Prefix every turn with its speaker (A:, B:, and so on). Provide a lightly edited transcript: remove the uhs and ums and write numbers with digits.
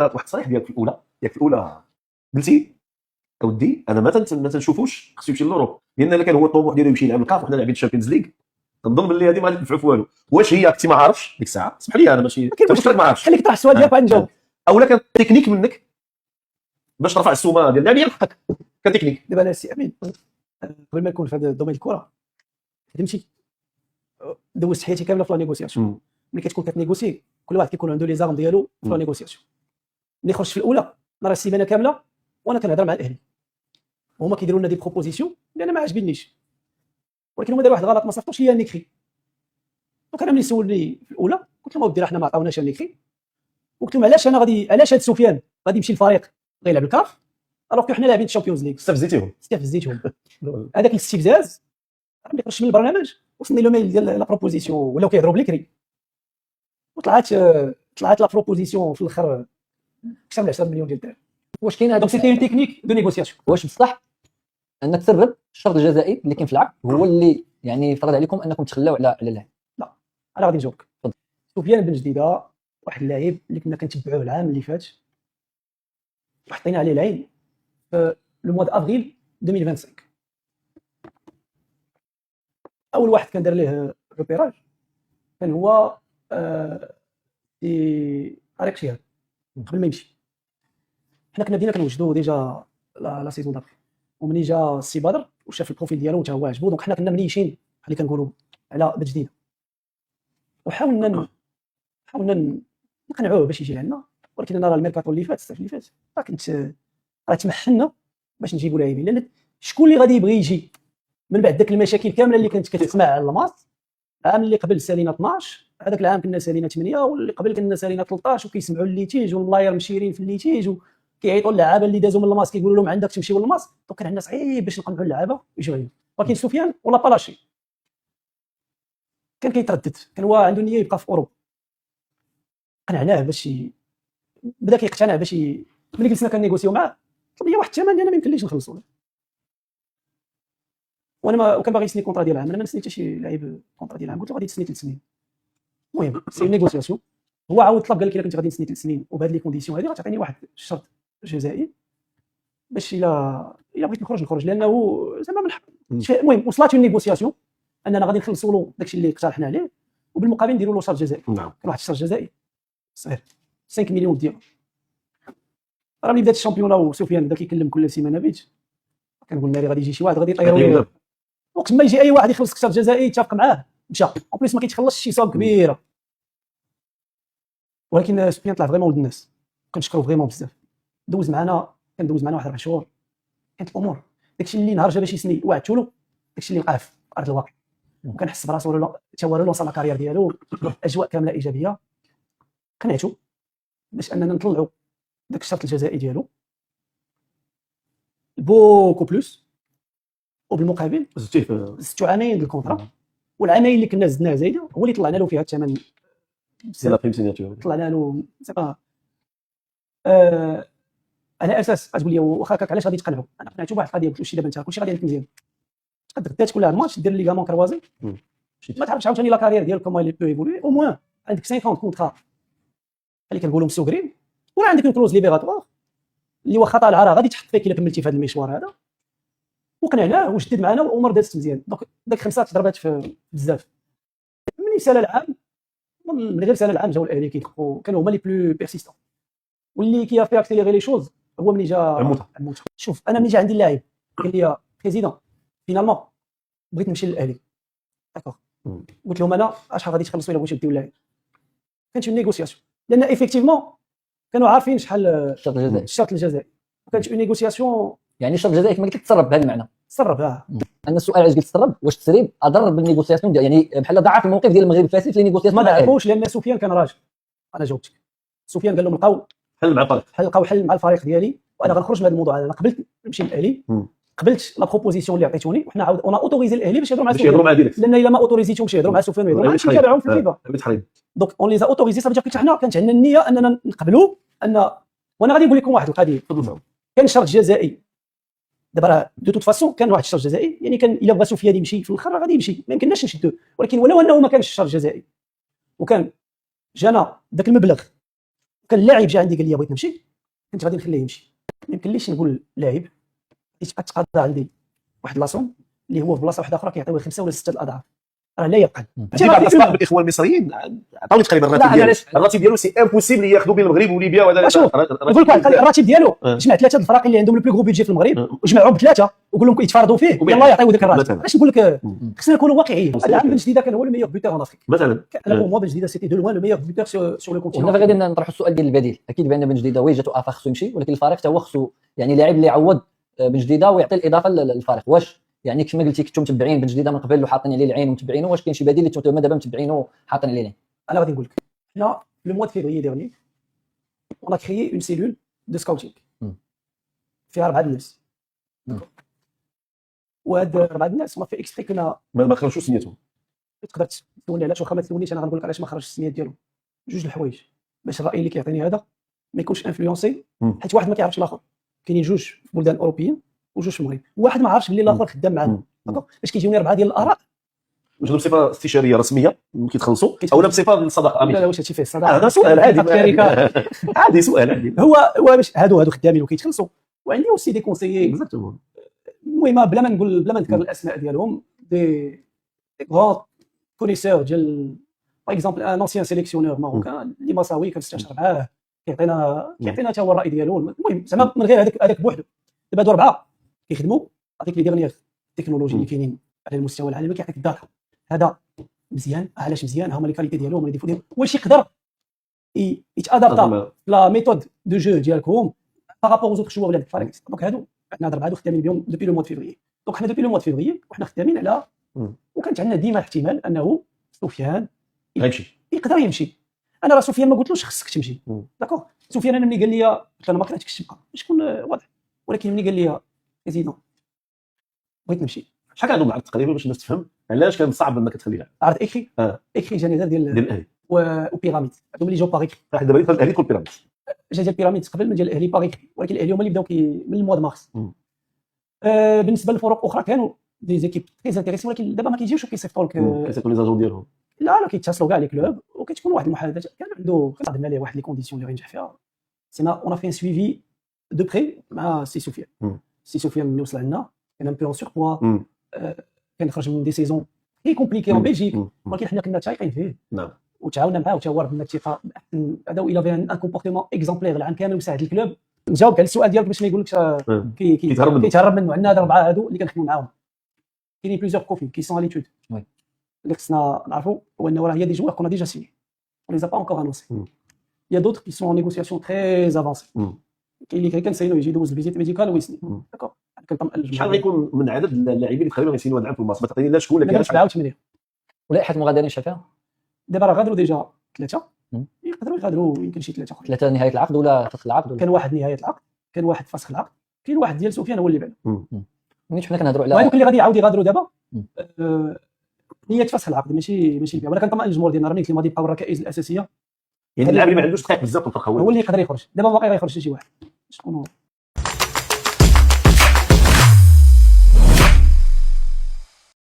A: واحد التصريح ديالك في الاولى قلتي اودي انا ما تنشوفوش خصو يمشي لوروب، لان الا كان هو الطموح ديالو يمشي يلعب الكاف وحنا لاعبين الشامبيونز ليغ كنظن باللي هذه ما غادي تنفعو في والو. واش هي كنتي ما عارفش ديك الساعه؟ اسمح لي انا ماشي
B: كاين
A: ما عارفش،
B: خليك تطرح السؤال ديالك وعاد نجاوب.
A: اولا كان تكنيك منك باش ترفع السومه ديال اللاعبين حقك كتكنيك.
B: دابا انا السي امين قبل ما نكون في هذا الدومين الكره خدمتي دوزت حياتي كامله في لا نيغوسياسيون. ملي كتكون كتنيغوسي كل واحد كيكون عنده لي زارم ديالو في لا نيغوسياسيون. ملي خرجت في الاولى نرى السيمانه كامله وانا كنهضر مع الاهلي وهما كيديروا لنا دي بروبوزيسيون اللي انا ما عجبنيش، ولكن هما داروا واحد الغلط ما صيفطوش ليا نيكري. دونك انا ملي سولني في الاولى قلت لهم اودي راه حنا ما عطاوناش نيكري، قلت لهم علاش انا غادي علاش هاد سفيان غادي يمشي للفريق غيلعب الكاف الوغ حنا لاعبين الشامبيونز ليغ. استفزيتهم هذاك الاستفزاز ملي خرجت من البرنامج وصلني لو ميل ديال لا بروبوزيسيون ولاو كيهضروا بليكري وطلعت لا بروبوزيسيون في الاخر اكثر من 10 مليون ديال الدرهم.
C: واش كاين هذا
B: دونك سيتي اون تكنيك دو نيغوسياسيون.
C: واش بصح انك تسرب الشرط الجزائي اللي كاين في العقد هو اللي يعني فرض عليكم انكم تخلاو على اللاعب؟
B: لا انا غادي نجاوبك. سفيان بن جديده واحد اللاعب اللي كنا كنتبعوه العام اللي فات وحطينا عليه العين في لو موا دافريل 2025. اول واحد كان دار ليه روبيراج كان هو في طريق شهاب قبل ما يمشي. حنا كنا بدينا كنوجدوا ديجا لا سيزون دابخ، ومني جا السي بدر وشاف البروفيل ديالو حتى هو عجبو. دونك حنا كنا منيشين اللي كنقولوا على بجديده وحاولنا نقنعوه باش يجي لعنا. ولكن انا راه الميركاتو اللي فات الصيف اللي فات راه تمحلنا باش نجيبوا لاعبين، لان شكون اللي غادي يبغي يجي من بعد داك المشاكل كامله اللي كانت كتسمع على الماس. العام اللي قبل سالينا 12، هذاك العام كنا سالينا 8، واللي قبل كنا سالينا 13، وكيسمعوا الليتيج والملاير مشيرين في الليتيج وكيعيطوا اللعابه اللي دازوا من الماس كيقولوا لهم عندك تمشيوا للماس. دونك كان عندنا صعيب باش نقنعوا اللعابه يجيو هنا. ولكن سفيان ولا بلاشي كان كيتردد، كان هو عنده نيه يبقى في اوروبا. قنعناه باش بدا كيقتنع باش ملي جلسنا كنيغوسيو معاه طلب لي واحد الثمن اللي انا ما يمكنليش نخلصو. وانا وكان باغي يسني كونطرا ديال العام، انا ما نسنيت حتى شي لاعب كونطرا ديال العام، قلت له غادي تسني 3 سنين. المهم سي نيغوسياسيون، هو عاود طلب قال لك الا كنت غادي نسني 3 سنين وبهاد لي كونديسيون هادي غتعطيني واحد الشرط جزائي باش الا بغيت نخرج لانه زعما من حق. المهم وصلت النيغوسياسيون اننا غادي نخلصوا له داكشي اللي اقترحنا عليه وبالمقابل نديروا له شرط جزائي.
A: نعم.
B: كان واحد الشرط جزائي صغير 5 مليون ديال. راه ملي بدات الشامبيونه وسفيان بدا كيكلم كل سيمانه بيت كنقول لها غادي يجي شي واحد غادي يطيروا وقت ما يجي اي واحد يخلص شرط جزائي يتفق معاه مشى. اون بليس ما كيتخلصش شي صوم كبيره. ولكن سفيان طلع فريمون ولد الناس كنشكرو فريمون بزاف. دوز معنا واحد 4 شهور. كانت الامور داكشي اللي نهار جا باش يسني وعدتو له داكشي اللي وقع في ارض الواقع، وكنحس براسو حتى هو لونص لا كارير ديالو اجواء كامله ايجابيه. قنعتو باش اننا نطلعوا داك الشرط الجزائي ديالو بوكو بلوس، وبالمقابل زدتو عامين ديال الكونطرا، والعامين اللي كنا زدناه زايده هو اللي طلعنا له فيها الثمن طلعنا له زعما على اساس تقول لي واخا هكاك علاش غادي تقنعوا. انا قنعتو بواحد القضيه قلت له شي دابا انت كلشي غادي عندك مزيان تقدر غدا تكون لاعب ماتش دير ليغامون كروازي ما تعرفش عاوتاني لا كارير ديالك كومون لي بو ايفولوي او موان عندك 50 كونطرا اللي كنقولوا مسوغرين، وراه عندك كلوز ليبيراتوار اللي واخا طالعه راه غادي تحط فيك الا كملتي في هذا المشوار هذا. وقنعناه وجدد معنا والامور دازت مزيان. دونك داك 5 تضربات في بزاف. ملي سال العام من غير سال العام جاو الاهلي كيدخلوا كانوا هما لي بلو بيرسيستون واللي كيفي اكسيليري لي شوز هو ملي جا عموته. شوف انا ملي جا عندي اللاعب قال لي بريزيدون فينالمون بغيت نمشي للاهلي داكوغ. قلت لهم انا اشحال غادي تخلصوا الا بغيتو ديو اللاعب. كانت اون نيغوسياسيون لان ايفيكتيفمون كانوا عارفين شحال الشرط الجزائي وكانت اون نيغوسياسيون.
C: يعني الشرط الجزائي كما قلت لك تسرب بهذا المعنى
B: تسرب.
C: انا السؤال علاش قلت تسرب واش التسريب اضر بالنيغوسياسيون يعني بحال ضعف الموقف ديال المغرب الفاسد في النيغوسياسيون.
B: ما ضعفوش لان سفيان كان راجل. انا جاوبتك. سفيان قال لهم لقاو
A: حل مع الفريق
B: لقاو حل مع الفريق ديالي وانا غنخرج من هذا الموضوع هذا. انا قبلت نمشي للاهلي قبلت لا بروبوزيسيون اللي عطيتوني وحنا عاود انا اوتوريزي الاهلي باش يهضروا مع سفيان لان الا ما اوتوريزيتهم باش يهضروا مع سفيان ويهضروا مع تابعهم في الفيفا. دونك اون لي اوتوريزي صافي حتى حنا كانت عندنا النيه اننا نقبلوا ان وانا غادي نقول لكم واحد القضيه. كان شرط جزائي دابا راه دو توت فاسون كان واحد الشرط جزائي يعني كان الا بغى سفيان يمشي في الاخر غادي يمشي ما يمكنناش نشدوه. ولكن ولو انه ما كانش الشرط جزائي وكان جانا داك المبلغ كان اللاعب جا عندي قال لي بغيت نمشي، كنت غادي نخليه يمشي. ما يمكنليش نقول لاعب يتبقى تقاضى عندي واحد لاصوم اللي هو في بلاصه واحده اخرى كيعطيوه 5 ولا 6 الاضعاف، راه لا يقل.
A: في بعض الاسباب بالاخوان المصريين عطاوني تقريبا الراتب ديالو، الراتب ديالو سي امبوسيبل ياخذوا بين المغرب وليبيا وهذا.
B: شوف نقول لك واحد الراتب ديالو جمع 3 الفرق اللي عندهم لو بلو غرو بيدجي في المغرب وجمعهم بثلاثه وقول لهم يتفارضوا فيه يلاه يعطيو داك الراتب. علاش نقول لك خصنا نكونوا واقعيين. هذا العام بن جديده كان هو لو ميور بوتور ان افريك
A: مثلا.
B: انا بو مو بن جديده سيتي دو لوان لو ميور بوتور سور لو كونتينون.
C: وهنا غادي نطرحوا السؤال ديال البديل. اكيد بان بن جديده ويجاتو افا خصو يمشي، ولكن الفريق حتى هو خصو يعني لاعب اللي يعوض بن جديده ويعطي الاضافه للفريق. واش يعني كما قلتي كنتم متبعين بن جديده من قبل وحاطين عليه العين ومتبعينه، واش كاين شي بديل اللي نتوما دابا متبعينه وحاطين عليه العين؟
B: انا غادي نقول لك حنا لو موا دو فيفري ديرني on a créé une cellule de scouting فيها 4 الناس، وهاد 4 الناس هما في اكستري كنا
A: ما خرجوش سميتهم.
B: تقدر تسولني علاش، واخا ما تسولنيش انا غنقول لك علاش ما خرجش السميات ديالهم. جوج الحوايج باش الراي اللي كيعطيني هذا ما يكونش انفلونسي، حيت واحد ما كيعرفش الاخر. كاينين جوج في بلدان اوروبيين وجوج في المغرب، واحد ما عرفش بلي الاخر خدام معانا. باش كيجيوني 4 ديال الاراء
A: واش بصفه استشاريه رسميه كيتخلصوا اولا بصفه الصداقه
B: لا لا واش هادشي فيه الصداقه؟
A: هذا سؤال عادي عادي سؤال عادي.
B: هو باش هادو خدامين وكيتخلصوا، وعندي اوسي دي كونسيي
A: اكزاكتومون.
B: المهم بلا ما نقول بلا ما نذكر الاسماء ديالهم دي غران كونيسور ديال باغ اكزومبل ان انسيان سيليكسيونور ماروكان اللي مصاوي كنستشر معاه كيعطينا حتى هو الراي ديالو. المهم زعما من غير هذاك بوحدو دابا هادو 4 كيخدموا هذيك لي ديرنيير تكنولوجي اللي كاينين على المستوى العالمي كيعطيك الداتا. هذا مزيان علاش مزيان ها هما لي كاليتي ديالهم لي ديفو ديالهم، واش يقدر يتادابتا لا ميثود دو جو ديالكم بارابور اوز اوتر شوا ولا الفريق. دونك هادو عندنا 4 خدامين بهم دوبي لو موا دو فيفري. دونك حنا دوبي لو موا دو فيفري وحنا خدامين على وكانت عندنا ديما الاحتمال انه سفيان
A: غيمشي
B: يقدر يمشي. انا راه سفيان ما قلتلوش خصك تمشي داكوغ. سفيان انا ملي قال لي قلت له انا ما كرهتكش تبقى شكون واضح، ولكن ملي قال لي بريزيدون بغيت نمشي
A: شحال كان عندهم العقد تقريبا باش الناس تفهم علاش كان صعب انك تخليها
B: عرض اكري اكري جاني غير ديال
A: الاهلي
B: وبيراميد هذوما اللي جاو باغ اكري.
A: واحد دابا الاهلي كل بيراميد
B: جا ديال بيراميد قبل من ديال الاهلي باغ اكري، ولكن الاهلي هما اللي بداو من الموا د مارس. بالنسبه للفرق الاخرى كانوا دي زيكيب تري انتريسي، ولكن دابا ما كيجيوش وكيصيفطوا لك
A: كيصيفطوا لي زاجون ديالهم.
B: لا كيتصلوا كاع لي كلوب وكتكون واحد المحادثه. كان عنده خدمنا ليه واحد لي كونديسيون اللي غينجح فيها. سينا اون في ان سويفي دو بري مع سي سفيان. سي سفيان ملي وصل عندنا كان ان بو سور بوا، كان خرج من دي سيزون كي كومبليكي اون بلجيك، ولكن حنا كنا تايقين فيه.
A: نعم
B: وتعاوننا معاه وتا هو ربنا الثقه باحسن هذا، الى في ان كومبورتمون اكزومبلير العام كامل مساعد الكلوب. نجاوب على السؤال ديالك باش ما يقولكش كيتهرب منه. عندنا هاد 4 هادو اللي كنخدموا معاهم. كاينين بليزيور بروفيل كي سون ليتود اللي خصنا نعرفوا هو انه راه هي دي جوار كون ديجا سيني on les a pas encore annoncés. Il y a d'autres qui sont en négociation très avancée. كاين اللي كنساينو يجي يدوز الفيزيت ميديكال ويسني داكور. كنطمئن
A: شحال غيكون من عدد اللاعبين اللي تقريبا غيسينيو هذا العام في الماتش؟ ما تعطيني لا شكون ولا كاين
B: 87
C: ولائحه المغادرين شحال فيها؟
B: دابا راه غادروا ديجا 3 يقدروا يغادروا يمكن شي 3 اخرين.
C: 3 نهايه العقد ولا فسخ العقد ولا؟
B: كان واحد نهايه العقد، كان واحد فسخ العقد، كاين واحد ديال سفيان هو اللي بعد.
C: ملي حنا كنهضروا على
B: وهذوك اللي غادي يعاودوا يغادروا دابا نيه فسخ العقد ماشي البيع. وانا كنطمئن الجمهور ديالنا راه ملي ما يبقاو الركائز الاساسيه
A: يعني اللاعب اللي ما عندوش دقائق بزاف في الفرق
B: هو اللي يقدر يخرج. دابا باقي غيخرج شي واحد شكون